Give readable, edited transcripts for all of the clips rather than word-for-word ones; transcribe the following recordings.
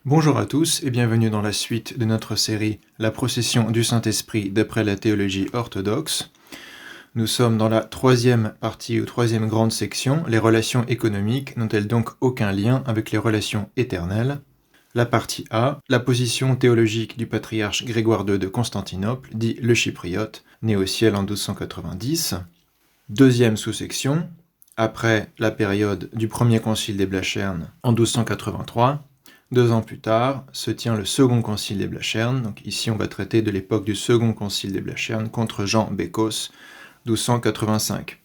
Bonjour à tous et bienvenue dans la suite de notre série La procession du Saint-Esprit d'après la théologie orthodoxe. Nous sommes dans la troisième partie ou troisième grande section, les relations économiques n'ont-elles donc aucun lien avec les relations éternelles? La partie A, la position théologique du patriarche Grégoire II de Constantinople, dit le Chypriote, né au ciel en 1290. Deuxième sous-section, après la période du premier concile des Blachernes en 1283, 2 ans plus tard, se tient le second concile des Blachernes. Donc ici, on va traiter de l'époque du second concile des Blachernes contre Jean Bécos, 1285.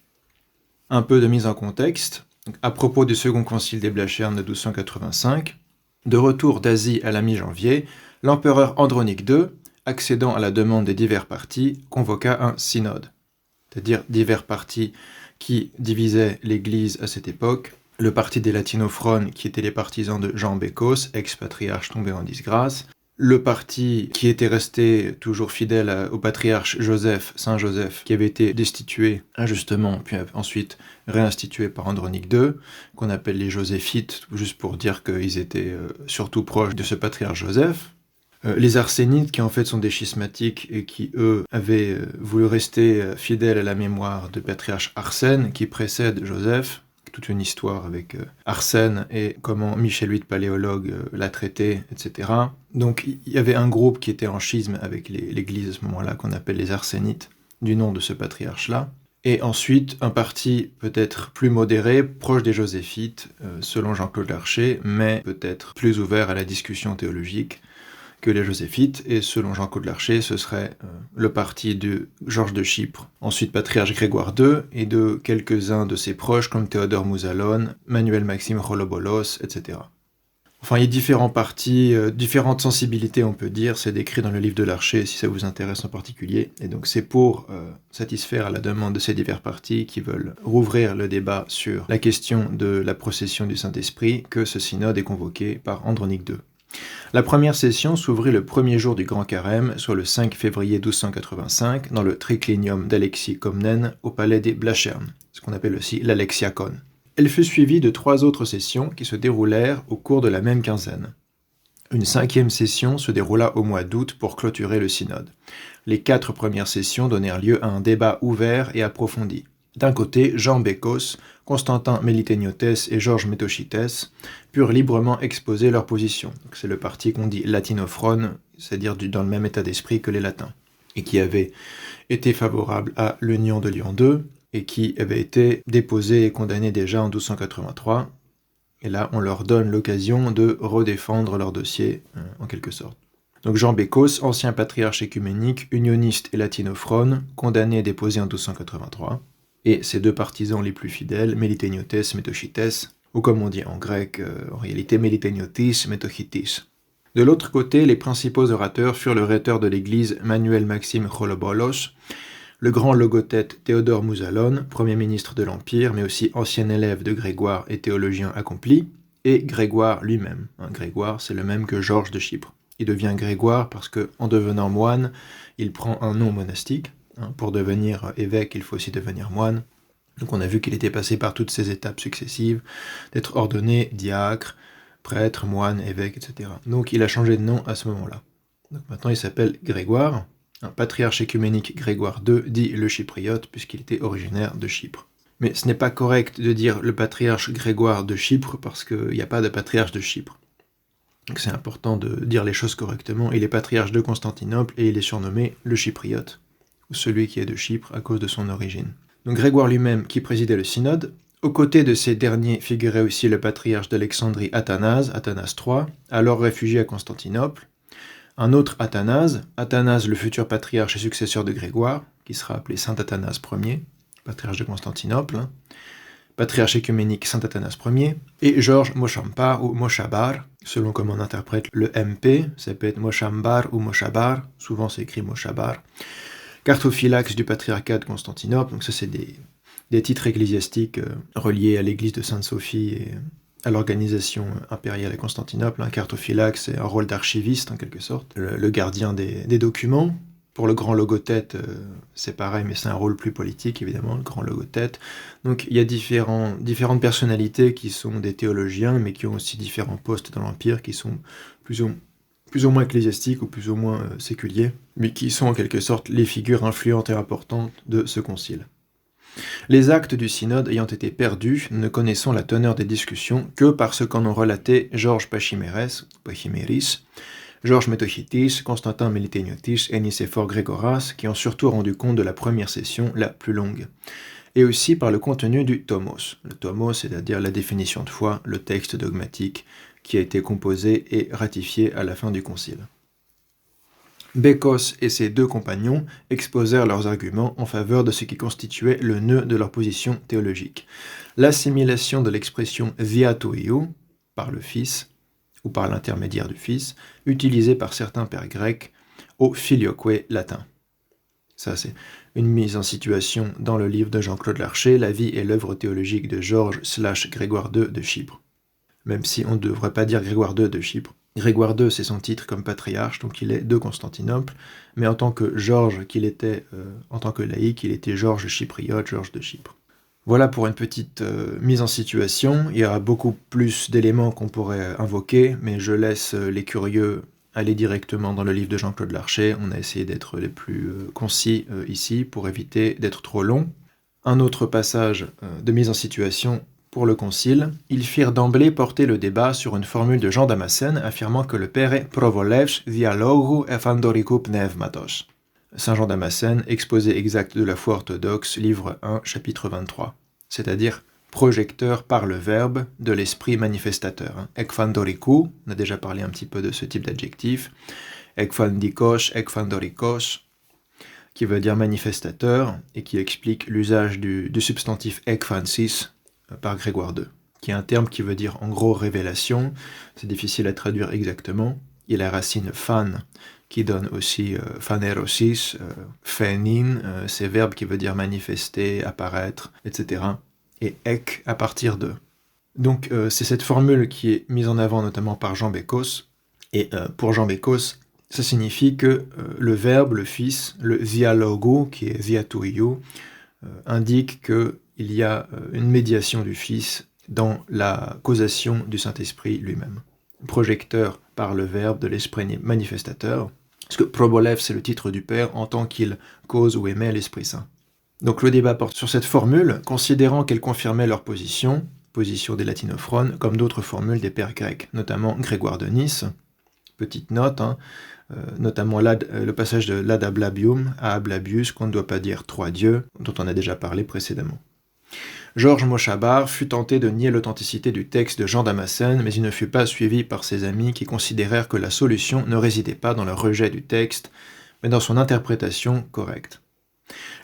Un peu de mise en contexte. À propos du second concile des Blachernes de 1285, de retour d'Asie à la mi-janvier, l'empereur Andronique II, accédant à la demande des divers partis, convoqua un synode. C'est-à-dire divers partis qui divisaient l'Église à cette époque. Le parti des latinophones, qui étaient les partisans de Jean Bécos, ex-patriarche tombé en disgrâce. Le parti qui était resté toujours fidèle au patriarche Joseph, Saint Joseph, qui avait été destitué injustement, puis ensuite réinstitué par Andronique II, qu'on appelle les Joséphites, juste pour dire qu'ils étaient surtout proches de ce patriarche Joseph. Les Arsénites, qui en fait sont des schismatiques et qui, eux, avaient voulu rester fidèles à la mémoire de patriarche Arsène, qui précède Joseph. Toute une histoire avec Arsène et comment Michel VIII Paléologue l'a traité, etc. Donc il y avait un groupe qui était en schisme avec l'Église à ce moment-là, qu'on appelle les Arsénites, du nom de ce patriarche-là. Et ensuite, un parti peut-être plus modéré, proche des Joséphites, selon Jean-Claude Larcher, mais peut-être plus ouvert à la discussion théologique que les Joséphites, et selon Jean-Claude Larcher, ce serait le parti de Georges de Chypre, ensuite patriarche Grégoire II, et de quelques-uns de ses proches comme Théodore Mouzalone, Manuel Maxime Cholobolos, etc. Enfin, il y a différents partis, différentes sensibilités, on peut dire, c'est décrit dans le livre de Larcher, si ça vous intéresse en particulier, et donc c'est pour satisfaire à la demande de ces divers partis qui veulent rouvrir le débat sur la question de la procession du Saint-Esprit que ce synode est convoqué par Andronique II. La première session s'ouvrit le premier jour du Grand Carême, soit le 5 février 1285, dans le triclinium d'Alexis Comnène au palais des Blachernes, ce qu'on appelle aussi l'Alexiacon. Elle fut suivie de 3 autres sessions qui se déroulèrent au cours de la même quinzaine. Une 5e session se déroula au mois d'août pour clôturer le synode. Les 4 premières sessions donnèrent lieu à un débat ouvert et approfondi. D'un côté, Jean Bécos, Constantin Méliténiotes et Georges Métochites purent librement exposer leur position. Donc c'est le parti qu'on dit latinophrone, c'est-à-dire dans le même état d'esprit que les latins, et qui avait été favorable à l'union de Lyon II, et qui avait été déposé et condamné déjà en 1283. Et là, on leur donne l'occasion de redéfendre leur dossier, en quelque sorte. Donc Jean Bécos, ancien patriarche écuménique, unioniste et latinophrone, condamné et déposé en 1283. Et ses 2 partisans les plus fidèles, Méliténiotes, Métochites, ou comme on dit en grec, en réalité Méliténiotis, Métochitis. De l'autre côté, les principaux orateurs furent le rhéteur de l'Église Manuel Maxime Cholobolos, le grand logothète Théodore Mouzalone, premier ministre de l'Empire, mais aussi ancien élève de Grégoire et théologien accompli, et Grégoire lui-même. Grégoire, c'est le même que Georges de Chypre. Il devient Grégoire parce qu'en devenant moine, il prend un nom monastique. Pour devenir évêque, il faut aussi devenir moine. Donc on a vu qu'il était passé par toutes ces étapes successives, d'être ordonné diacre, prêtre, moine, évêque, etc. Donc il a changé de nom à ce moment-là. Donc maintenant il s'appelle Grégoire, un patriarche écuménique Grégoire II, dit le Chypriote, puisqu'il était originaire de Chypre. Mais ce n'est pas correct de dire le patriarche Grégoire de Chypre, parce qu'il n'y a pas de patriarche de Chypre. Donc c'est important de dire les choses correctement. Il est patriarche de Constantinople et il est surnommé le Chypriote, ou celui qui est de Chypre à cause de son origine. Donc Grégoire lui-même qui présidait le synode. Aux côtés de ces derniers figurait aussi le patriarche d'Alexandrie Athanase III, alors réfugié à Constantinople. Un autre Athanase le futur patriarche et successeur de Grégoire, qui sera appelé Saint Athanase Ier, patriarche de Constantinople, patriarche écuménique Saint Athanase Ier, et Georges Moshampar ou Moshabar, selon comment on interprète le MP, ça peut être Moshambar ou Moshabar, souvent c'est écrit Moshabar, cartophylax du patriarcat de Constantinople, donc ça c'est des titres ecclésiastiques reliés à l'église de Sainte-Sophie et à l'organisation impériale à Constantinople. Un cartophylax, c'est un rôle d'archiviste en quelque sorte, le gardien des documents, Pour le grand logothète, c'est pareil, mais c'est un rôle plus politique, évidemment, le grand logothète. Donc il y a différentes personnalités qui sont des théologiens, mais qui ont aussi différents postes dans l'Empire, qui sont plus ou moins ecclésiastiques ou plus ou moins séculiers, mais qui sont en quelque sorte les figures influentes et importantes de ce concile. Les actes du synode ayant été perdus, nous ne connaissons la teneur des discussions que par ce qu'en ont relaté Georges Pachyméris, Georges Metochitis, Constantin Meliteniotis et Nicéphore Grégoras, qui ont surtout rendu compte de la première session, la plus longue, et aussi par le contenu du tomos. Le tomos, c'est-à-dire la définition de foi, le texte dogmatique qui a été composé et ratifié à la fin du concile. Bécos et ses deux compagnons exposèrent leurs arguments en faveur de ce qui constituait le nœud de leur position théologique, l'assimilation de l'expression viatoiou, par le Fils, ou par l'intermédiaire du Fils, utilisée par certains pères grecs, au filioque latin. Ça, c'est une mise en situation dans le livre de Jean-Claude Larcher, La vie et l'œuvre théologique de Georges/Grégoire II de Chypre. Même si on ne devrait pas dire Grégoire II de Chypre. Grégoire II, c'est son titre comme patriarche, donc il est de Constantinople, mais en tant que Georges en tant que laïc, il était Georges chypriote, Georges de Chypre. Voilà pour une petite mise en situation. Il y a beaucoup plus d'éléments qu'on pourrait invoquer, mais je laisse les curieux aller directement dans le livre de Jean-Claude Larcher. On a essayé d'être les plus concis ici pour éviter d'être trop long. Un autre passage de mise en situation pour le concile. Ils firent d'emblée porter le débat sur une formule de Jean Damascène affirmant que le Père est provolevs dialogu ephanthoriskou pneumatos. Saint Jean Damascène, exposé exact de la foi orthodoxe, livre 1, chapitre 23, c'est-à-dire projecteur par le verbe de l'esprit manifestateur. Ekphantorikou, on a déjà parlé un petit peu de ce type d'adjectif, ekphandikos, ekphandorikos, qui veut dire manifestateur, et qui explique l'usage du substantif ekphansis par Grégoire II, qui est un terme qui veut dire en gros révélation, c'est difficile à traduire exactement, il y a la racine phan, qui donne aussi phanerosis, phénin, ces verbes qui veut dire manifester, apparaître, etc. Et ek à partir de. Donc c'est cette formule qui est mise en avant notamment par Jean Bécos, et pour Jean Bécos, ça signifie que le verbe, le fils, le dialogo, qui est diatouio, indique qu'il y a une médiation du fils dans la causation du Saint-Esprit lui-même. Projecteur par le verbe de l'esprit manifestateur, parce que probolev, c'est le titre du Père en tant qu'il cause ou émet l'Esprit Saint. Donc le débat porte sur cette formule, considérant qu'elle confirmait leur position des latinophones, comme d'autres formules des pères grecs, notamment Grégoire de Nice. Petite note, notamment le passage de l'ad ablabium à ablabius, qu'on ne doit pas dire trois dieux, dont on a déjà parlé précédemment. Georges Mochabar fut tenté de nier l'authenticité du texte de Jean Damascène, mais il ne fut pas suivi par ses amis qui considérèrent que la solution ne résidait pas dans le rejet du texte, mais dans son interprétation correcte.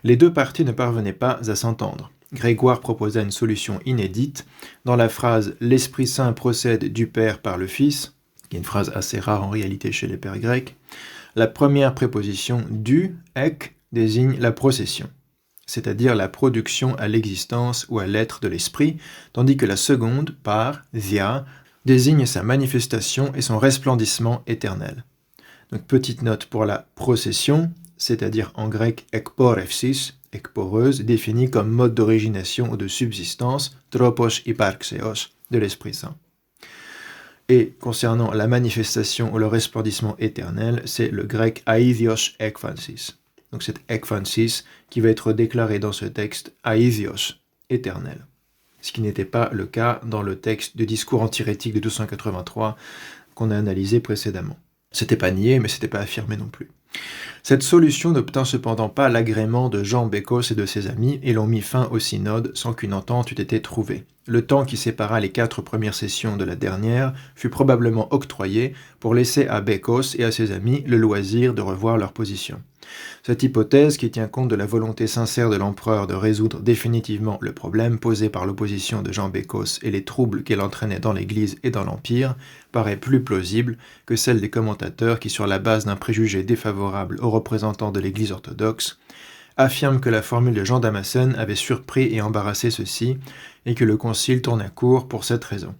Les deux parties ne parvenaient pas à s'entendre. Grégoire proposa une solution inédite dans la phrase « L'Esprit Saint procède du Père par le Fils », qui est une phrase assez rare en réalité chez les pères grecs. La première préposition « du » ek désigne la procession, c'est-à-dire la production à l'existence ou à l'être de l'esprit, tandis que la seconde, par, dia, désigne sa manifestation et son resplendissement éternel. Donc petite note pour la procession, c'est-à-dire en grec ekporevsis, ekporeuse, définie comme mode d'origination ou de subsistance, tropos hyparxeos, de l'Esprit Saint. Et concernant la manifestation ou le resplendissement éternel, c'est le grec aidios ekphansis. Donc c'est ekphansis qui va être déclaré dans ce texte aidios, éternel. Ce qui n'était pas le cas dans le texte de discours antirétique de 1283 qu'on a analysé précédemment. C'était pas nié, mais c'était pas affirmé non plus. Cette solution n'obtint cependant pas l'agrément de Jean Bécos et de ses amis, et l'on mit fin au synode sans qu'une entente eût été trouvée. Le temps qui sépara les 4 premières sessions de la dernière fut probablement octroyé pour laisser à Bécos et à ses amis le loisir de revoir leur position. Cette hypothèse, qui tient compte de la volonté sincère de l'empereur de résoudre définitivement le problème posé par l'opposition de Jean Bécos et les troubles qu'elle entraînait dans l'Église et dans l'Empire, paraît plus plausible que celle des commentateurs qui, sur la base d'un préjugé défavorable aux représentants de l'Église orthodoxe, affirment que la formule de Jean Damascène avait surpris et embarrassé ceux-ci, et que le concile tourna court pour cette raison.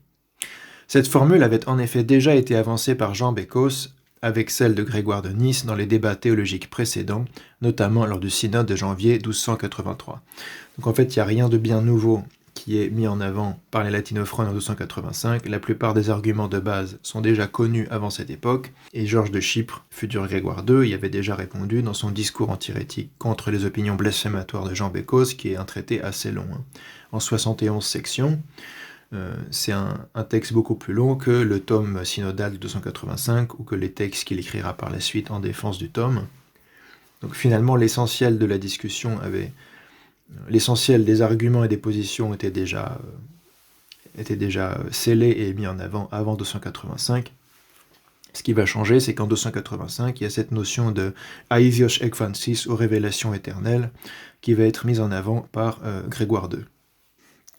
Cette formule avait en effet déjà été avancée par Jean Bécos avec celle de Grégoire de Nice dans les débats théologiques précédents, notamment lors du synode de janvier 1283. Donc en fait, il n'y a rien de bien nouveau qui est mis en avant par les latinophones en 1285. La plupart des arguments de base sont déjà connus avant cette époque, et Georges de Chypre, futur Grégoire II, y avait déjà répondu dans son discours antihérétique contre les opinions blasphématoires de Jean Bécos, qui est un traité assez long, en 71 sections. C'est un texte beaucoup plus long que le tome synodal de 285 ou que les textes qu'il écrira par la suite en défense du tome. Donc finalement, l'essentiel de la discussion l'essentiel des arguments et des positions était déjà scellé et mis en avant 285. Ce qui va changer, c'est qu'en 285, il y a cette notion de aïdios ekphansis, aux révélations éternelles, qui va être mise en avant par Grégoire II,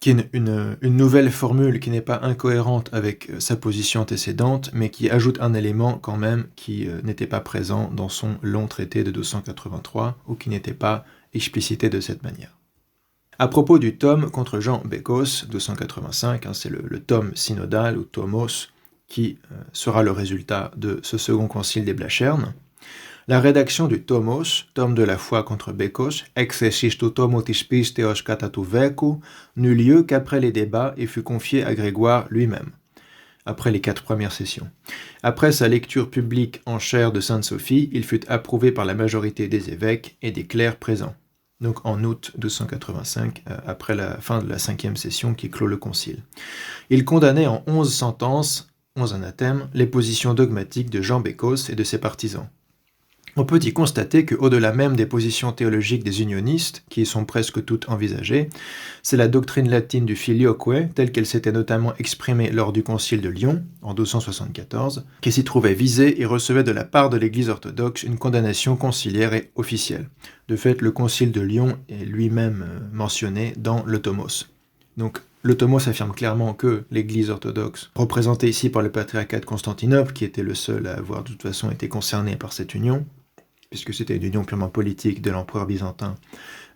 qui est une nouvelle formule qui n'est pas incohérente avec sa position antécédente, mais qui ajoute un élément quand même qui n'était pas présent dans son long traité de 283, ou qui n'était pas explicité de cette manière. À propos du tome contre Jean Bécos, 285, c'est le tome synodal ou tomos, qui sera le résultat de ce second concile des Blachernes. La rédaction du tomos, tome de la foi contre Bécos, exercice tu tomo tis pisteos kata tu veku, n'eut lieu qu'après les débats et fut confié à Grégoire lui-même, après les 4 premières sessions. Après sa lecture publique en chaire de Sainte-Sophie, il fut approuvé par la majorité des évêques et des clercs présents. Donc en août 285, après la fin de la 5e session qui clôt le concile. Il condamnait en 11 sentences, 11 anathèmes, les positions dogmatiques de Jean Bécos et de ses partisans. On peut y constater qu'au-delà même des positions théologiques des unionistes, qui sont presque toutes envisagées, c'est la doctrine latine du filioque, telle qu'elle s'était notamment exprimée lors du concile de Lyon, en 1274, qui s'y trouvait visée et recevait de la part de l'Église orthodoxe une condamnation conciliaire et officielle. De fait, le concile de Lyon est lui-même mentionné dans le tomos. Donc, le tomos affirme clairement que l'Église orthodoxe, représentée ici par le patriarcat de Constantinople, qui était le seul à avoir de toute façon été concerné par cette union, puisque c'était une union purement politique de l'empereur byzantin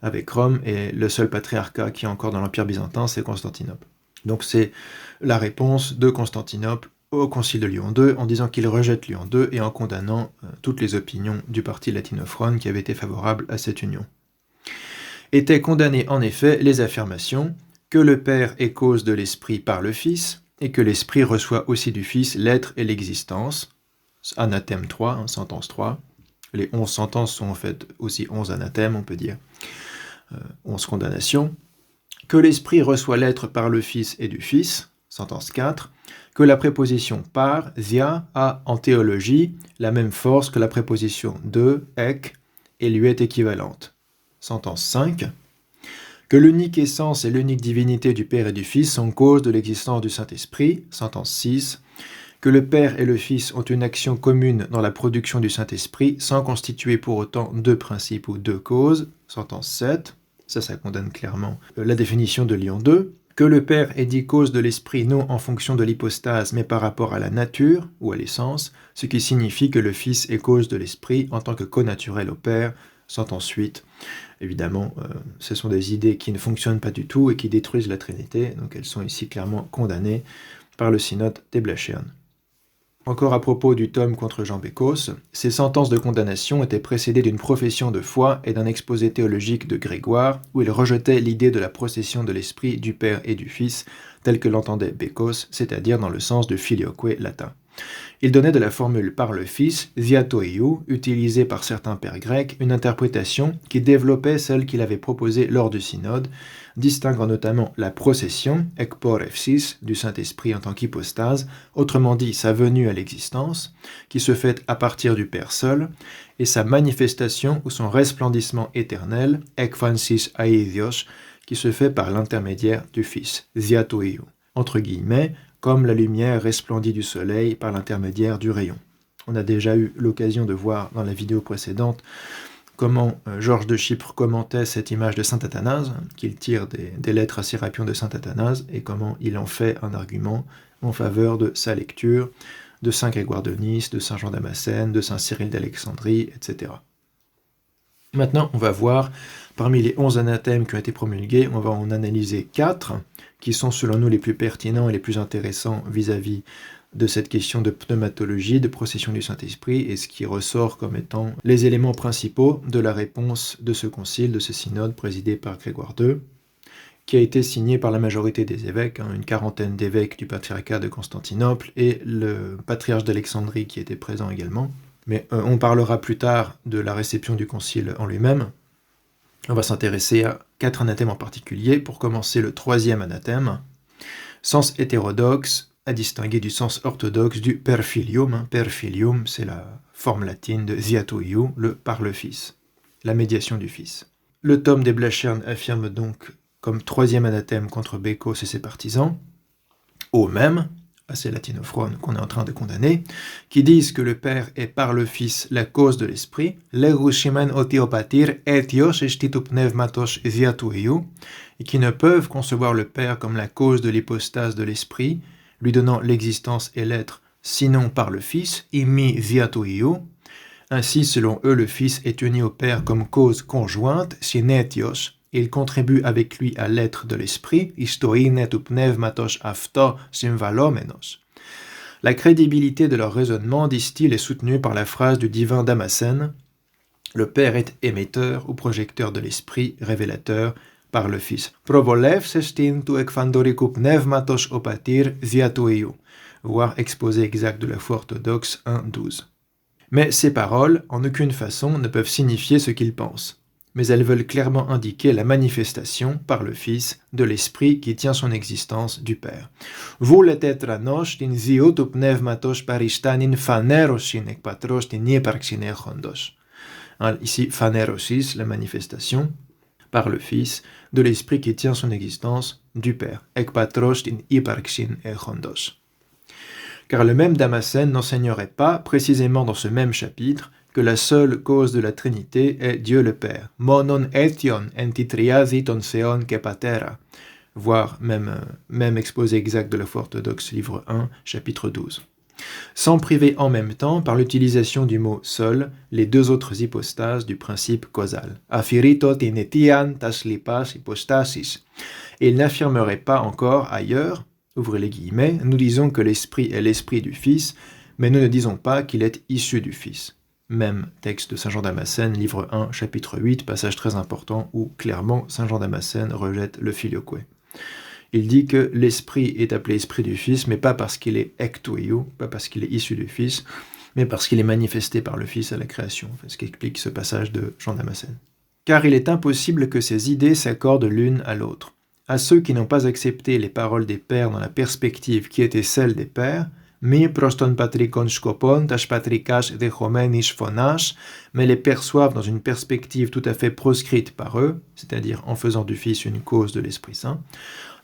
avec Rome, et le seul patriarcat qui est encore dans l'empire byzantin, c'est Constantinople. Donc c'est la réponse de Constantinople au concile de Lyon II, en disant qu'il rejette Lyon II et en condamnant toutes les opinions du parti latinophone qui avait été favorable à cette union. Étaient condamnées en effet les affirmations que le Père est cause de l'Esprit par le Fils, et que l'Esprit reçoit aussi du Fils l'être et l'existence, anathème 3, sentence 3, les 11 sentences sont en fait aussi 11 anathèmes, on peut dire, 11 condamnations, que l'Esprit reçoit l'être par le Fils et du Fils, sentence 4, que la préposition par, zia, a en théologie la même force que la préposition de, ek, et lui est équivalente, sentence 5, que l'unique essence et l'unique divinité du Père et du Fils sont cause de l'existence du Saint-Esprit, sentence 6, que le Père et le Fils ont une action commune dans la production du Saint-Esprit, sans constituer pour autant 2 principes ou 2 causes, sentence 7, ça condamne clairement la définition de Lyon II, que le Père est dit cause de l'Esprit non en fonction de l'hypostase, mais par rapport à la nature ou à l'essence, ce qui signifie que le Fils est cause de l'Esprit en tant que connaturel au Père, sentence 8. Évidemment, ce sont des idées qui ne fonctionnent pas du tout et qui détruisent la Trinité, donc elles sont ici clairement condamnées par le synode des Blachernes. Encore à propos du tome contre Jean Bécos, ces sentences de condamnation étaient précédées d'une profession de foi et d'un exposé théologique de Grégoire, où il rejetait l'idée de la procession de l'Esprit du Père et du Fils, telle que l'entendait Bécos, c'est-à-dire dans le sens de filioque latin. Il donnait de la formule par le Fils, diatoiou, utilisée par certains pères grecs, une interprétation qui développait celle qu'il avait proposée lors du synode, distinguant notamment la procession, ekporepsis, du Saint-Esprit en tant qu'hypostase, autrement dit sa venue à l'existence, qui se fait à partir du Père seul, et sa manifestation ou son resplendissement éternel, ekphansis aïdios, qui se fait par l'intermédiaire du Fils, diatoiou, entre guillemets, comme la lumière resplendit du soleil par l'intermédiaire du rayon. On a déjà eu l'occasion de voir dans la vidéo précédente comment Georges de Chypre commentait cette image de saint Athanase, qu'il tire des lettres à Sérapion de saint Athanase, et comment il en fait un argument en faveur de sa lecture, de saint Grégoire de Nice, de saint Jean Damascène, de saint Cyril d'Alexandrie, etc. Maintenant, on va voir, parmi les 11 anathèmes qui ont été promulgués, on va en analyser 4, qui sont selon nous les plus pertinents et les plus intéressants vis-à-vis de cette question de pneumatologie, de procession du Saint-Esprit, et ce qui ressort comme étant les éléments principaux de la réponse de ce concile, de ce synode présidé par Grégoire II, qui a été signé par la majorité des évêques, une quarantaine d'évêques du patriarcat de Constantinople et le patriarche d'Alexandrie qui était présent également. Mais on parlera plus tard de la réception du concile en lui-même. On va s'intéresser à 4 anathèmes en particulier. Pour commencer, le 3e anathème, sens hétérodoxe, à distinguer du sens orthodoxe du per filium. Per filium, c'est la forme latine de ziatou iou, le par le Fils, la médiation du Fils. Le tome des Blachernes affirme donc comme 3e anathème contre Bécos et ses partisans, au même, assez latinophone qu'on est en train de condamner, qui disent que le Père est par le Fils la cause de l'Esprit, legushimen otiopatir etios estitu pneumatos ziatou iou, et qui ne peuvent concevoir le Père comme la cause de l'hypostase de l'Esprit, lui donnant l'existence et l'être, sinon par le Fils, imi ziatou iou. Ainsi, selon eux, le Fils est uni au Père comme cause conjointe, synetios, et il contribue avec lui à l'être de l'Esprit, istoine tu pneumatos afto symvalomenos. La crédibilité de leur raisonnement, disent-ils, est soutenue par la phrase du divin Damascène, le Père est émetteur ou projecteur de l'Esprit, révélateur, par le Fils. Provolev sestin tu ekfandoriku pneumatos opatir ziatou iou, voire exposé exact de la foi orthodoxe 1.12. Mais ces paroles, en aucune façon, ne peuvent signifier ce qu'ils pensent. Mais elles veulent clairement indiquer la manifestation, par le Fils, de l'Esprit qui tient son existence du Père. Volet etranos tin zio tu pneumatos paristanin phanerosin ek patros tin ieparxin echondos. Ici, phanerosis, la manifestation, par le Fils, de l'Esprit qui tient son existence du Père. Ek patros tin ieparxin echondos. Car le même Damascène n'enseignerait pas, précisément dans ce même chapitre, que la seule cause de la Trinité est Dieu le Père. Monon etion entitriasi ton seon que patera. Voire même exposé exact de la foi orthodoxe, livre 1, chapitre 12. Sans priver en même temps, par l'utilisation du mot seul, les 2 autres hypostases du principe causal. Affirito tinetian tas lipas hypostasis. Et il n'affirmerait pas encore ailleurs, ouvrez les guillemets, nous disons que l'Esprit est l'Esprit du Fils, mais nous ne disons pas qu'il est issu du Fils. Même texte de Saint Jean Damascène, livre 1, chapitre 8, passage très important où clairement Saint Jean Damascène rejette le filioque. Il dit que l'Esprit est appelé Esprit du Fils, mais pas parce qu'il est ektoiou, pas parce qu'il est issu du Fils, mais parce qu'il est manifesté par le Fils à la création, ce qui explique ce passage de Jean Damascène. Car il est impossible que ces idées s'accordent l'une à l'autre. À ceux qui n'ont pas accepté les paroles des pères dans la perspective qui était celle des pères, mi proston patrikon skopon tas patrikas dechomenis phonas, mais les perçoivent dans une perspective tout à fait proscrite par eux, c'est-à-dire en faisant du Fils une cause de l'Esprit Saint,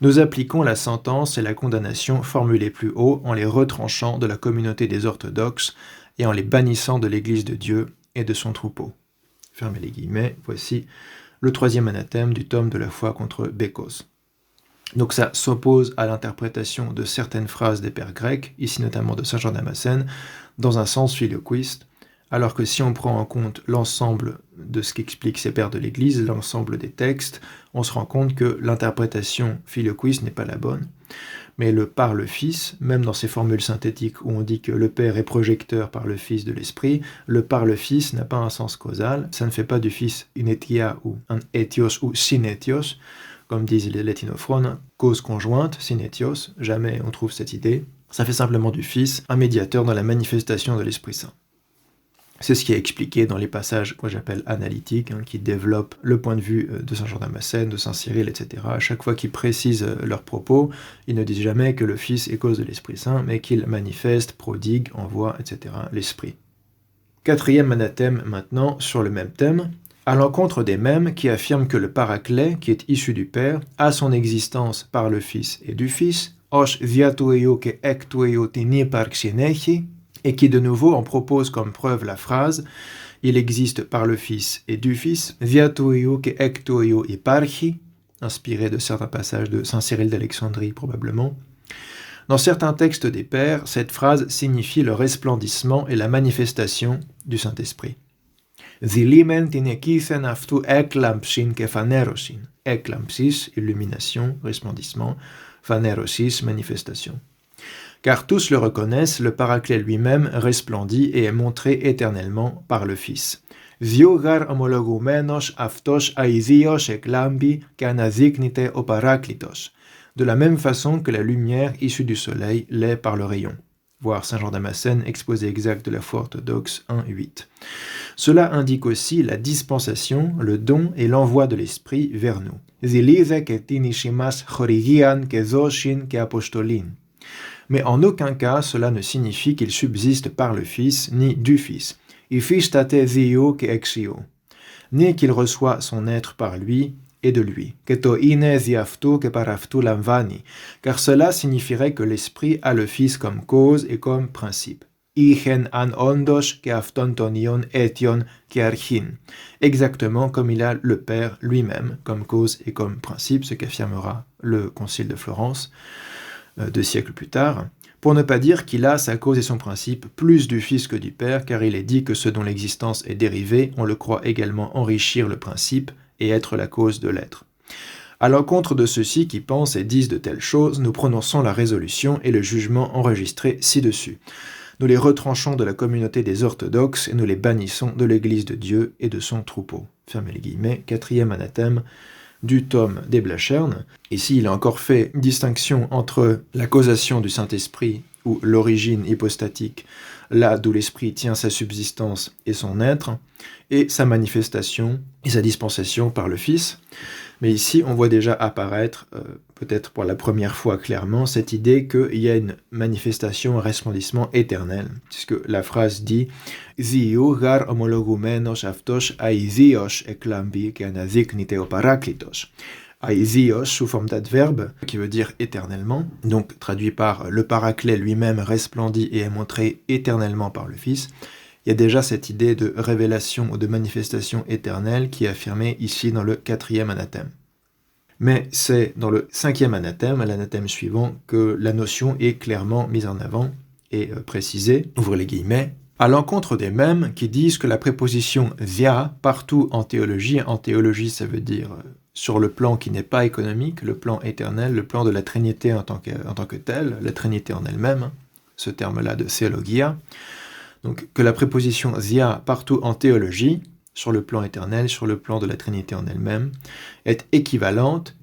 nous appliquons la sentence et la condamnation formulées plus haut en les retranchant de la communauté des orthodoxes et en les bannissant de l'Église de Dieu et de son troupeau. Fermez les guillemets, voici le 3e anathème du tome de la foi contre Bécos. Donc ça s'oppose à l'interprétation de certaines phrases des pères grecs, ici notamment de Saint Jean Damascène, dans un sens filioquiste, alors que si on prend en compte l'ensemble de ce qu'expliquent ces pères de l'Église, l'ensemble des textes, on se rend compte que l'interprétation filioquiste n'est pas la bonne. Mais le par le Fils, même dans ces formules synthétiques où on dit que le Père est projecteur par le Fils de l'Esprit, le par le Fils n'a pas un sens causal, ça ne fait pas du Fils une etia ou un etios ou synetios, comme disent les latinophones, cause conjointe, synetios, jamais on trouve cette idée. Ça fait simplement du Fils un médiateur dans la manifestation de l'Esprit Saint. C'est ce qui est expliqué dans les passages que j'appelle analytiques, qui développent le point de vue de Saint Jean Damascène, de Saint Cyril, etc. À chaque fois qu'ils précisent leurs propos, ils ne disent jamais que le Fils est cause de l'Esprit Saint, mais qu'il manifeste, prodigue, envoie, etc. l'Esprit. 4e anathème maintenant sur le même thème, à l'encontre des mêmes qui affirment que le Paraclet, qui est issu du Père, a son existence par le Fils et du Fils, os viatueo que ectueo tini parxinechi, et qui de nouveau en propose comme preuve la phrase « Il existe par le Fils et du Fils, viatueo que ectueo iparchi », inspiré de certains passages de Saint Cyril d'Alexandrie probablement. Dans certains textes des Pères, cette phrase signifie le resplendissement et la manifestation du Saint-Esprit. Zilimen tinekisen aftu eklampsin ke phanerosin. Eklampsis, illumination, resplendissement. Phanerosis, manifestation. Car tous le reconnaissent, le Paraclet lui-même resplendit et est montré éternellement par le Fils. Διούγαρ ομολογουμένος αυτός αηδίος εκλάμπει και αναδείκνυται ο Παράκλητος. De la même façon que la lumière issue du soleil l'est par le rayon. Voir Saint Jean Damascène, exposé exact de la foi orthodoxe 1.8. Cela indique aussi la dispensation, le don et l'envoi de l'Esprit vers nous. Zilise και τινησιμάς χορηγίαν και δόσιν και αποστολήν. Mais en aucun cas cela ne signifie qu'il subsiste par le Fils ni du Fils. Υφίσταται δύο και εξio. Ni qu'il reçoit son être par lui et de lui. Και το είναι δι' αυτού και παρ' αυτού λαμβάνει. Car cela signifierait que l'Esprit a le Fils comme cause et comme principe. Είχεν αν όντως και αυτόν τον ιον αίτιον και αρχήν. Exactement comme il a le Père lui-même comme cause et comme principe, ce qu'affirmera le Concile de Florence 2 siècles plus tard. Pour ne pas dire qu'il a sa cause et son principe plus du Fils que du Père, car il est dit que ce dont l'existence est dérivée, on le croit également enrichir le principe et être la cause de l'être. À l'encontre de ceux-ci qui pensent et disent de telles choses, nous prononçons la résolution et le jugement enregistrés ci-dessus. Nous les retranchons de la communauté des orthodoxes et nous les bannissons de l'Église de Dieu et de son troupeau. Fermez les guillemets, 4e anathème du tome des Blachern. Ici, il a encore fait une distinction entre la causation du Saint-Esprit ou l'origine hypostatique, là d'où l'Esprit tient sa subsistance et son être, et sa manifestation et sa dispensation par le Fils. Mais ici, on voit déjà apparaître, peut-être pour la première fois clairement, cette idée qu'il y a une manifestation, un resplendissement éternel, puisque la phrase dit « Διούγαρ ομολογουμένος αυτός αηδίος εκλάμπει και αναδείκνυται ο Παράκλητος ». Aïzios sous forme d'adverbe, qui veut dire éternellement, donc traduit par le Paraclet lui-même resplendit et est montré éternellement par le Fils. Il y a déjà cette idée de révélation ou de manifestation éternelle qui est affirmée ici dans le 4e anathème. Mais c'est dans le 5e anathème, l'anathème suivant, que la notion est clairement mise en avant et précisée, ouvrez les guillemets, à l'encontre des mêmes qui disent que la préposition « dia » partout en théologie ça veut dire sur le plan qui n'est pas économique, le plan éternel, le plan de la Trinité en tant que tel, la Trinité en elle-même, ce terme-là de théologia. Donc que la préposition dia partout en théologie, sur le plan éternel, sur le plan de la Trinité en elle-même, est équivalente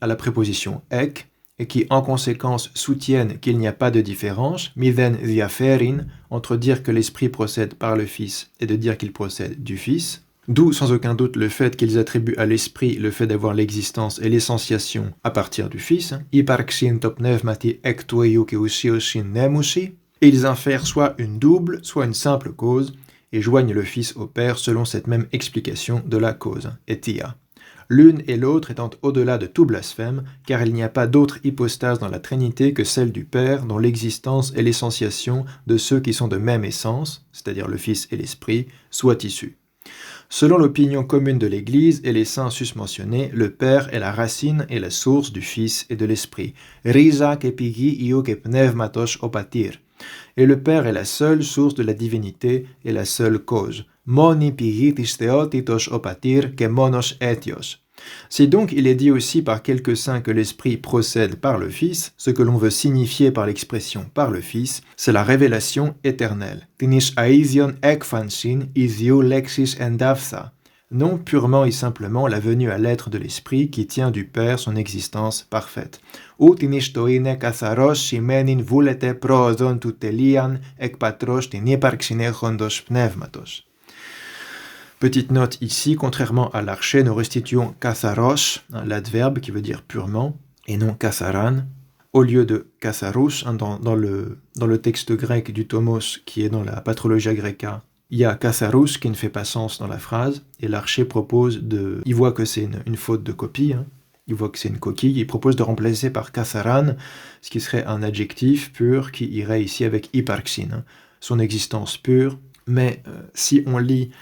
à la préposition ek, et qui en conséquence soutiennent qu'il n'y a pas de différence, miden diaferin, entre dire que l'Esprit procède par le Fils et de dire qu'il procède du Fils. D'où sans aucun doute le fait qu'ils attribuent à l'Esprit le fait d'avoir l'existence et l'essentiation à partir du Fils. Hyparxin to pneumati ek tueiou ke ousioshin nemusi. Et ils infèrent soit une double, soit une simple cause, et joignent le Fils au Père selon cette même explication de la cause, etia. L'une et l'autre étant au-delà de tout blasphème, car il n'y a pas d'autre hypostase dans la Trinité que celle du Père, dont l'existence et l'essentiation de ceux qui sont de même essence, c'est-à-dire le Fils et l'Esprit, soient issus. Selon l'opinion commune de l'Église et les saints susmentionnés, le Père est la racine et la source du Fils et de l'Esprit. Risa ke pigi io ke pneumatos opatir. Et le Père est la seule source de la divinité et la seule cause. Moni pigi tis theotitos opatir ke monos etios. Si donc il est dit aussi par quelques saints que l'Esprit procède par le Fils, ce que l'on veut signifier par l'expression par le Fils, c'est la révélation éternelle. Tinis aision ekfansin isio lexis endaphtha. Non purement et simplement la venue à l'être de l'Esprit qui tient du Père son existence parfaite. Ou tinis toine katharos simenin voulete proodon tutelian ek patros tin hyparxine chondos pneumatos. Petite note ici, contrairement à l'archet, nous restituons katharos, l'adverbe qui veut dire purement, et non katharan, au lieu de katharus, dans le texte grec du Thomos qui est dans la Patrologia Greca. Il y a katharus qui ne fait pas sens dans la phrase, et l'archet propose de... Il voit que c'est une faute de copie, il voit que c'est une coquille, il propose de remplacer par katharan, ce qui serait un adjectif pur qui irait ici avec hyparxin, son existence pure, mais si on lit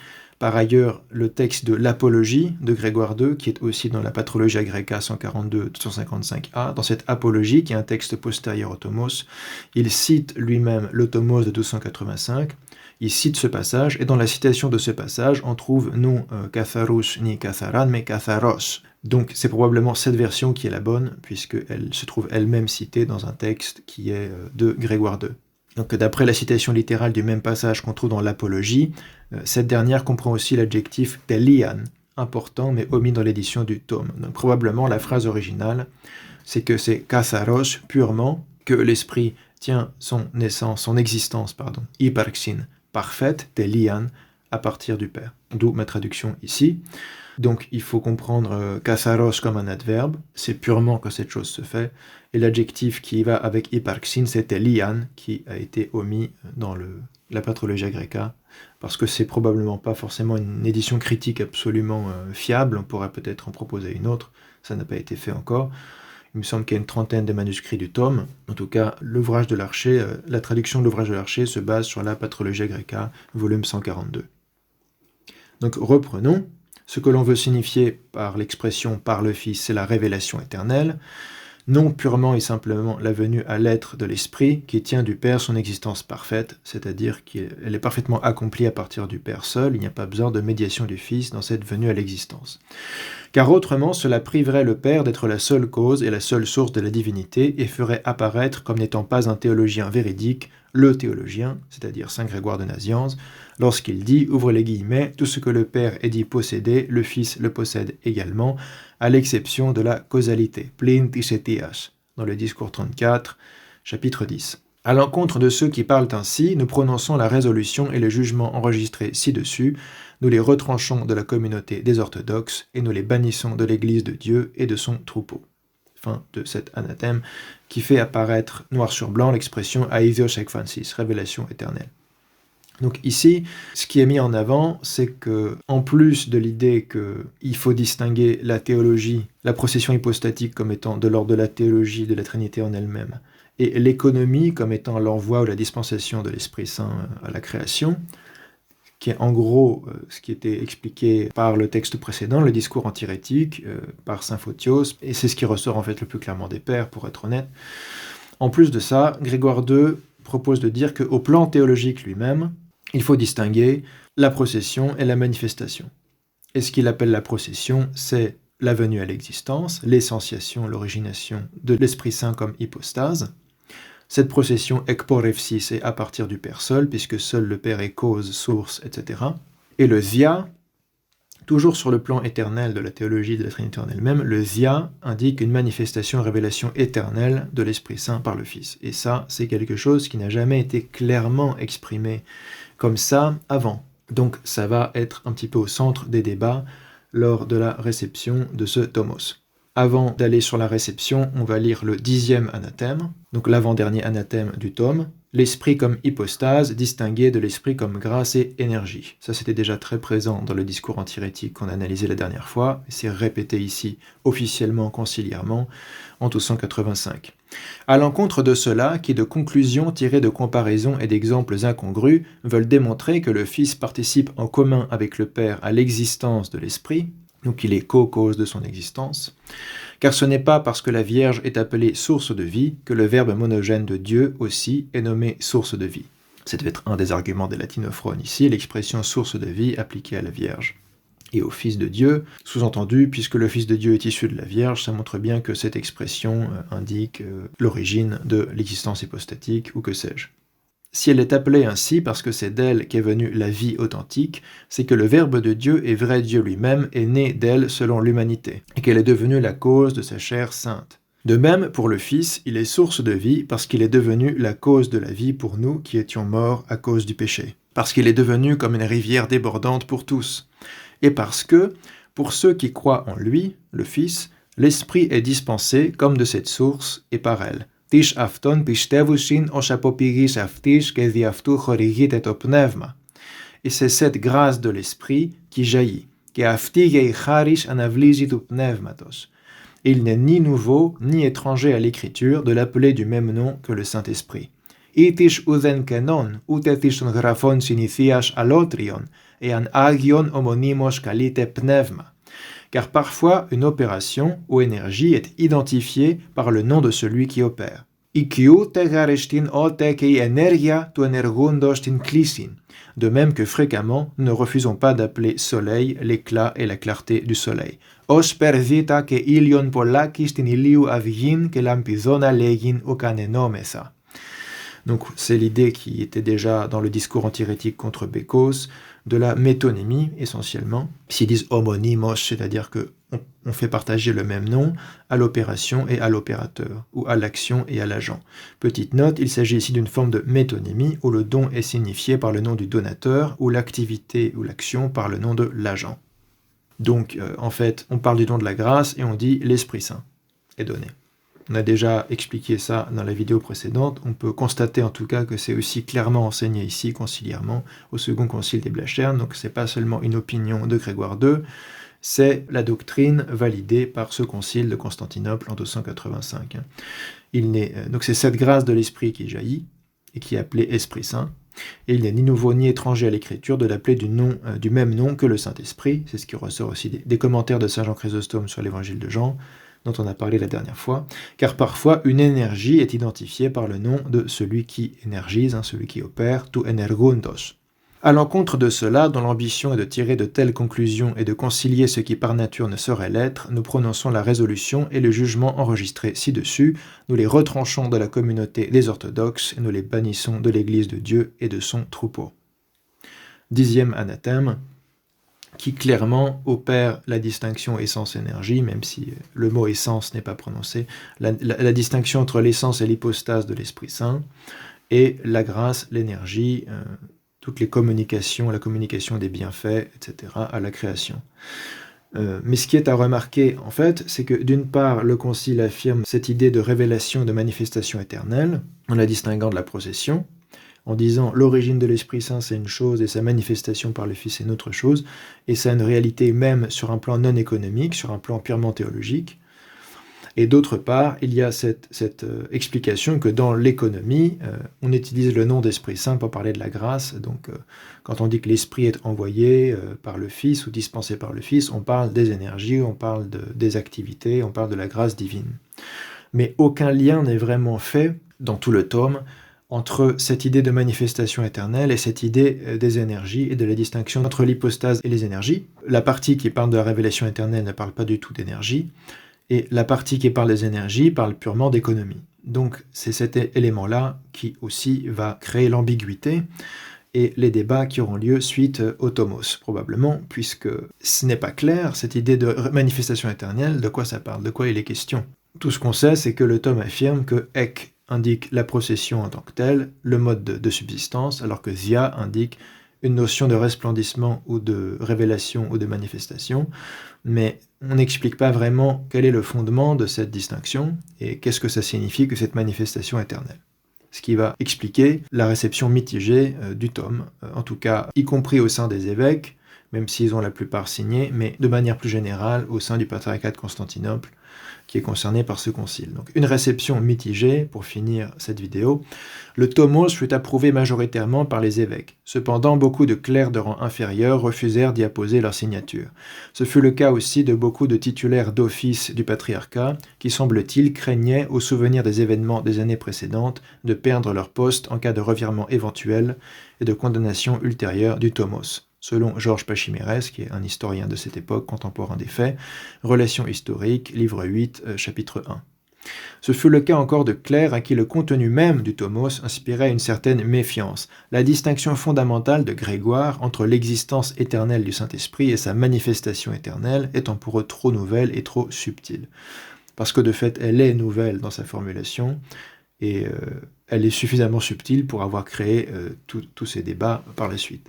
Par ailleurs, le texte de l'Apologie de Grégoire II, qui est aussi dans la Patrologia Graeca 142-255a, dans cette Apologie, qui est un texte postérieur au Tomos, il cite lui-même le Tomos de 1285, il cite ce passage, et dans la citation de ce passage, on trouve non Katharus ni Katharan, mais Katharos. Donc c'est probablement cette version qui est la bonne, puisqu'elle se trouve elle-même citée dans un texte qui est de Grégoire II. Donc d'après la citation littérale du même passage qu'on trouve dans l'Apologie, cette dernière comprend aussi l'adjectif telian, important mais omis dans l'édition du tome. Donc probablement la phrase originale, c'est que c'est katharos purement, que l'esprit tient son existence, hyparxin, parfaite, telian, à partir du Père. D'où ma traduction ici. Donc il faut comprendre katharos comme un adverbe, c'est purement que cette chose se fait, et l'adjectif qui va avec hyparxin, c'était lian, qui a été omis dans la Patrologia Graeca, parce que c'est probablement pas forcément une édition critique absolument fiable, on pourrait peut-être en proposer une autre, ça n'a pas été fait encore. Il me semble qu'il y a une trentaine de manuscrits du tome. En tout cas, l'ouvrage de l'Archer, la traduction de l'ouvrage de l'Archer se base sur la Patrologia Graeca, volume 142. Donc reprenons. Ce que l'on veut signifier par l'expression « par le Fils », c'est la révélation éternelle, non purement et simplement la venue à l'être de l'Esprit qui tient du Père son existence parfaite, c'est-à-dire qu'elle est parfaitement accomplie à partir du Père seul, il n'y a pas besoin de médiation du Fils dans cette venue à l'existence. Car autrement, cela priverait le Père d'être la seule cause et la seule source de la divinité et ferait apparaître comme n'étant pas un théologien véridique, le théologien, c'est-à-dire saint Grégoire de Nazianze, lorsqu'il dit, ouvre les guillemets, tout ce que le Père est dit posséder, le Fils le possède également, à l'exception de la causalité, plin tisetias, dans le discours 34, chapitre 10. À l'encontre de ceux qui parlent ainsi, nous prononçons la résolution et le jugement enregistrés ci-dessus, nous les retranchons de la communauté des orthodoxes et nous les bannissons de l'Église de Dieu et de son troupeau. Fin de cet anathème qui fait apparaître noir sur blanc l'expression Aïzios ekphansis, révélation éternelle. Donc ici, ce qui est mis en avant, c'est que, en plus de l'idée qu'il faut distinguer la théologie, la procession hypostatique comme étant de l'ordre de la théologie de la Trinité en elle-même, et l'économie comme étant l'envoi ou la dispensation de l'Esprit Saint à la création, qui est en gros ce qui était expliqué par le texte précédent, le discours antirétique, par saint Photios, et c'est ce qui ressort en fait le plus clairement des pères, pour être honnête. En plus de ça, Grégoire II propose de dire qu'au plan théologique lui-même, il faut distinguer la procession et la manifestation. Et ce qu'il appelle la procession, c'est la venue à l'existence, l'essentiation, l'origination de l'Esprit Saint comme hypostase. Cette procession ekporepsis est à partir du Père seul, puisque seul le Père est cause, source, etc. Et le via, toujours sur le plan éternel de la théologie de la Trinité en elle-même, le via indique une manifestation, révélation éternelle de l'Esprit Saint par le Fils. Et ça, c'est quelque chose qui n'a jamais été clairement exprimé comme ça avant. Donc ça va être un petit peu au centre des débats lors de la réception de ce tomos. Avant d'aller sur la réception, on va lire le 10e anathème, donc l'avant-dernier anathème du tome, l'esprit comme hypostase, distingué de l'esprit comme grâce et énergie. Ça, c'était déjà très présent dans le discours antirétique qu'on a analysé la dernière fois, et c'est répété ici officiellement, conciliairement, en 1285. À l'encontre de ceux-là, qui de conclusions tirées de comparaisons et d'exemples incongrus veulent démontrer que le Fils participe en commun avec le Père à l'existence de l'Esprit, donc il est co-cause de son existence, car ce n'est pas parce que la Vierge est appelée source de vie que le Verbe monogène de Dieu aussi est nommé source de vie. Ça devait être un des arguments des latinophones ici, l'expression source de vie appliquée à la Vierge et au Fils de Dieu, sous-entendu, puisque le Fils de Dieu est issu de la Vierge, ça montre bien que cette expression indique l'origine de l'existence hypostatique, ou que sais-je. Si elle est appelée ainsi parce que c'est d'elle qu'est venue la vie authentique, c'est que le Verbe de Dieu est vrai Dieu lui-même et né d'elle selon l'humanité, et qu'elle est devenue la cause de sa chair sainte. De même, pour le Fils, il est source de vie parce qu'il est devenu la cause de la vie pour nous qui étions morts à cause du péché, parce qu'il est devenu comme une rivière débordante pour tous, et parce que, pour ceux qui croient en lui, le Fils, l'Esprit est dispensé comme de cette source et par elle. Tish afton πιστεύουσιν ως αποπηγής αυτής και δι' αυτού χορηγείται το πνεύμα. Et c'est cette grâce de l'Esprit qui jaillit, και αυτή και η χάρις αναβλύζει του πνεύματος. Il n'est ni nouveau ni étranger à l'écriture de l'appeler du même nom que le Saint-Esprit. Itis uden kenon, utetis graphon sinithias alotrion, et an agion homonymos kalite pneuma. Car parfois, une opération ou énergie est identifiée par le nom de celui qui opère. De même que fréquemment, nous ne refusons pas d'appeler soleil l'éclat et la clarté du soleil. Os pervita que ilion polakis tin iliu avigin que lampizona legin okanenomesa. Donc c'est l'idée qui était déjà dans le discours antihérétique contre Bécos, de la métonymie essentiellement. S'ils disent homonymos, c'est-à-dire qu'on fait partager le même nom à l'opération et à l'opérateur, ou à l'action et à l'agent. Petite note, il s'agit ici d'une forme de métonymie où le don est signifié par le nom du donateur, ou l'activité ou l'action par le nom de l'agent. Donc en fait, on parle du don de la grâce et on dit l'Esprit Saint est donné. On a déjà expliqué ça dans la vidéo précédente. On peut constater en tout cas que c'est aussi clairement enseigné ici, conciliairement, au Second Concile des Blachern. Donc c'est pas seulement une opinion de Grégoire II, c'est la doctrine validée par ce concile de Constantinople en 285. Donc c'est cette grâce de l'Esprit qui jaillit et qui est appelée Esprit Saint. Et il n'est ni nouveau ni étranger à l'Écriture de l'appeler du même nom que le Saint-Esprit. C'est ce qui ressort aussi des commentaires de Saint Jean Chrysostome sur l'Évangile de Jean, dont on a parlé la dernière fois, car parfois une énergie est identifiée par le nom de celui qui énergise, celui qui opère, tu energundos. À l'encontre de cela, dont l'ambition est de tirer de telles conclusions et de concilier ce qui par nature ne saurait l'être, nous prononçons la résolution et le jugement enregistrés ci-dessus, nous les retranchons de la communauté des orthodoxes et nous les bannissons de l'Église de Dieu et de son troupeau. 10e anathème, qui clairement opère la distinction essence-énergie, même si le mot essence n'est pas prononcé, la distinction entre l'essence et l'hypostase de l'Esprit Saint, et la grâce, l'énergie, toutes les communications, la communication des bienfaits, etc., à la création. Mais ce qui est à remarquer, en fait, c'est que d'une part, le Concile affirme cette idée de révélation et de manifestation éternelle, en la distinguant de la procession, en disant l'origine de l'Esprit Saint c'est une chose et sa manifestation par le Fils c'est une autre chose, et ça a une réalité même sur un plan non économique, sur un plan purement théologique. Et d'autre part, il y a cette explication que dans l'économie, on utilise le nom d'Esprit Saint pour parler de la grâce. Donc quand on dit que l'Esprit est envoyé par le Fils ou dispensé par le Fils, on parle des énergies, on parle des activités, on parle de la grâce divine. Mais aucun lien n'est vraiment fait dans tout le tome entre cette idée de manifestation éternelle et cette idée des énergies et de la distinction entre l'hypostase et les énergies. La partie qui parle de la révélation éternelle ne parle pas du tout d'énergie, et la partie qui parle des énergies parle purement d'économie. Donc c'est cet élément-là qui aussi va créer l'ambiguïté et les débats qui auront lieu suite au tomos, probablement, puisque ce n'est pas clair, cette idée de manifestation éternelle, de quoi ça parle, de quoi il est question. Tout ce qu'on sait, c'est que le tome affirme que Ek indique la procession en tant que telle, le mode de subsistance, alors que Zia indique une notion de resplendissement ou de révélation ou de manifestation, mais on n'explique pas vraiment quel est le fondement de cette distinction et qu'est-ce que ça signifie que cette manifestation éternelle. Ce qui va expliquer la réception mitigée du tome, en tout cas y compris au sein des évêques, même s'ils ont la plupart signé, mais de manière plus générale au sein du patriarcat de Constantinople, qui est concerné par ce concile. Donc une réception mitigée, pour finir cette vidéo. Le tomos fut approuvé majoritairement par les évêques. Cependant, beaucoup de clercs de rang inférieur refusèrent d'y apposer leur signature. Ce fut le cas aussi de beaucoup de titulaires d'office du patriarcat, qui semble-t-il craignaient, au souvenir des événements des années précédentes, de perdre leur poste en cas de revirement éventuel et de condamnation ultérieure du tomos. Selon Georges Pachymérès, qui est un historien de cette époque, contemporain des faits, Relations historiques, livre 8, chapitre 1. Ce fut le cas encore de clercs à qui le contenu même du tomos inspirait une certaine méfiance, la distinction fondamentale de Grégoire entre l'existence éternelle du Saint-Esprit et sa manifestation éternelle étant pour eux trop nouvelle et trop subtile. Parce que de fait, elle est nouvelle dans sa formulation, et elle est suffisamment subtile pour avoir créé tous ces débats par la suite.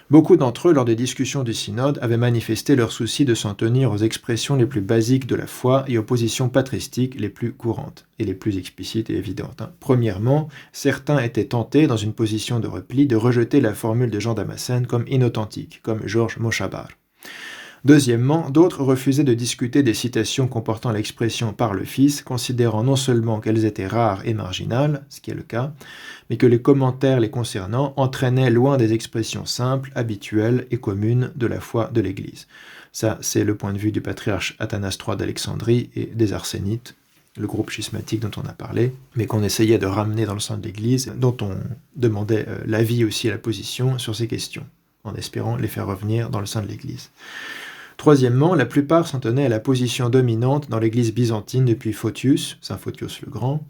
Beaucoup d'entre eux, lors des discussions du synode, avaient manifesté leur souci de s'en tenir aux expressions les plus basiques de la foi et aux positions patristiques les plus courantes, et les plus explicites et évidentes. Premièrement, certains étaient tentés, dans une position de repli, de rejeter la formule de Jean Damascène comme inauthentique, comme Georges Mochabar. Deuxièmement, d'autres refusaient de discuter des citations comportant l'expression « par le Fils », considérant non seulement qu'elles étaient rares et marginales, ce qui est le cas, mais que les commentaires les concernant entraînaient loin des expressions simples, habituelles et communes de la foi de l'Église. Ça, c'est le point de vue du patriarche Athanas III d'Alexandrie et des Arsénites, le groupe schismatique dont on a parlé, mais qu'on essayait de ramener dans le sein de l'Église, dont on demandait l'avis aussi et la position sur ces questions, en espérant les faire revenir dans le sein de l'Église. Troisièmement, la plupart s'en tenaient à la position dominante dans l'Église byzantine depuis Photius, Saint Photios le Grand.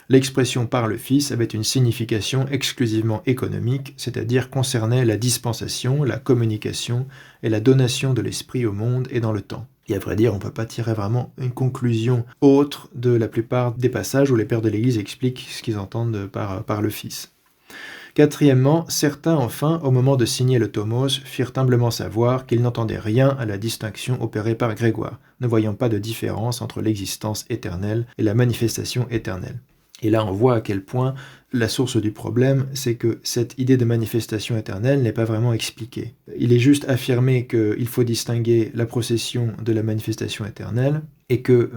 L'expression « par le Fils » avait une signification exclusivement économique, c'est-à-dire concernait la dispensation, la communication et la donation de l'Esprit au monde et dans le temps. Et à vrai dire, on ne peut pas tirer vraiment une conclusion autre de la plupart des passages où les pères de l'Église expliquent ce qu'ils entendent par le Fils. Quatrièmement, certains, enfin, au moment de signer le tomos, firent humblement savoir qu'ils n'entendaient rien à la distinction opérée par Grégoire, ne voyant pas de différence entre l'existence éternelle et la manifestation éternelle. Et là, on voit à quel point la source du problème, c'est que cette idée de manifestation éternelle n'est pas vraiment expliquée. Il est juste affirmé qu'il faut distinguer la procession de la manifestation éternelle, et que,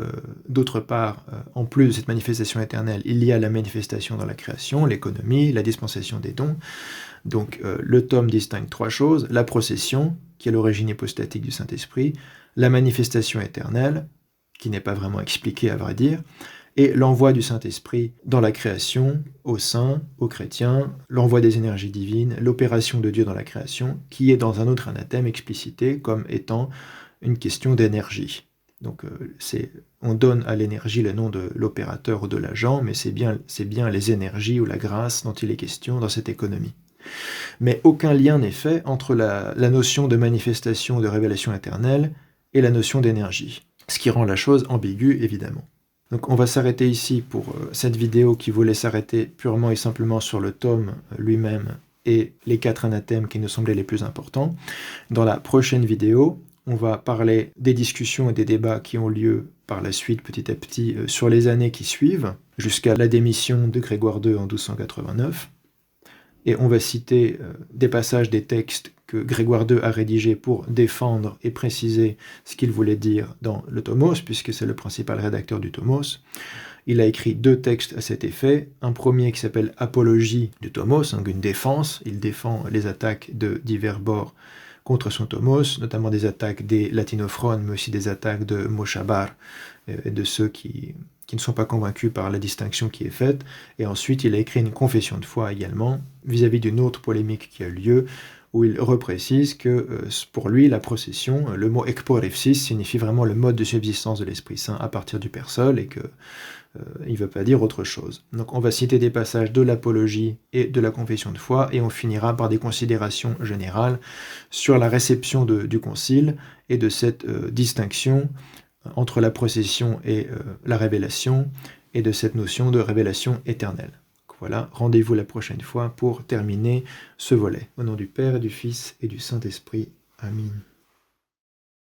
d'autre part, en plus de cette manifestation éternelle, il y a la manifestation dans la création, l'économie, la dispensation des dons. Donc le tome distingue trois choses: la procession, qui est l'origine hypostatique du Saint-Esprit, la manifestation éternelle, qui n'est pas vraiment expliquée à vrai dire, et l'envoi du Saint-Esprit dans la création, aux saints, aux chrétiens, l'envoi des énergies divines, l'opération de Dieu dans la création, qui est dans un autre anathème explicité comme étant une question d'énergie. Donc on donne à l'énergie le nom de l'opérateur ou de l'agent, mais c'est bien les énergies ou la grâce dont il est question dans cette économie. Mais aucun lien n'est fait entre la notion de manifestation ou de révélation éternelle et la notion d'énergie, ce qui rend la chose ambiguë évidemment. Donc on va s'arrêter ici pour cette vidéo qui voulait s'arrêter purement et simplement sur le tome lui-même et les 4 anathèmes qui nous semblaient les plus importants. Dans la prochaine vidéo, on va parler des discussions et des débats qui ont lieu par la suite, petit à petit, sur les années qui suivent, jusqu'à la démission de Grégoire II en 1289. Et on va citer des passages des textes que Grégoire II a rédigés pour défendre et préciser ce qu'il voulait dire dans le Tomos, puisque c'est le principal rédacteur du Tomos. Il a écrit 2 textes à cet effet. Un premier qui s'appelle « Apologie du Tomos », donc une défense. Il défend les attaques de divers bords contre son Tomos, notamment des attaques des latinophones, mais aussi des attaques de Moshabar, et de ceux qui ne sont pas convaincus par la distinction qui est faite. Et ensuite, il a écrit une confession de foi également, vis-à-vis d'une autre polémique qui a eu lieu, où il reprécise que pour lui, la procession, le mot ekporepsis signifie vraiment le mode de subsistance de l'Esprit Saint à partir du Père seul, et qu'il ne veut pas dire autre chose. Donc on va citer des passages de l'apologie et de la confession de foi, et on finira par des considérations générales sur la réception du Concile et de cette distinction entre la procession et la révélation, et de cette notion de révélation éternelle. Voilà, rendez-vous la prochaine fois pour terminer ce volet. Au nom du Père et du Fils et du Saint-Esprit. Amen.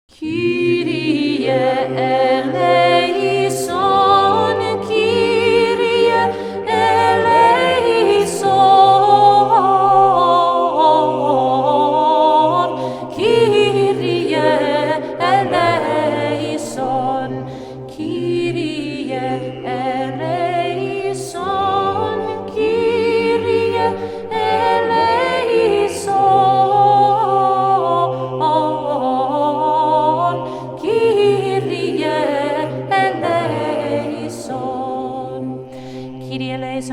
Kyrie eleison, Kyrie eleison, Kyrie eleison, Kyrie eleison, Kyrie eleison, Kyrie eleison.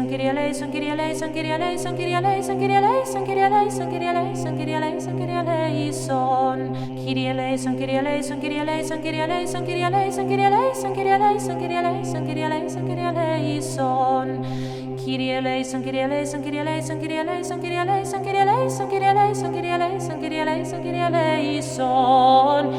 Kyrie eleison, Kyrie eleison, Kyrie eleison, Kyrie eleison, Kyrie eleison, Kyrie eleison, Kyrie eleison, Kyrie eleison, Kyrie eleison, Kyrie eleison. Kyrie eleison, Kyrie eleison, Kyrie eleison, Kyrie eleison, Kyrie eleison, Kyrie eleison, Kyrie eleison, Kyrie eleison, Kyrie eleison, Kyrie eleison. Kyrie eleison, Kyrie eleison, Kyrie eleison, Kyrie eleison, Kyrie eleison, Kyrie eleison, Kyrie eleison, Kyrie eleison, Kyrie eleison, Kyrie eleison, Kyrie eleison.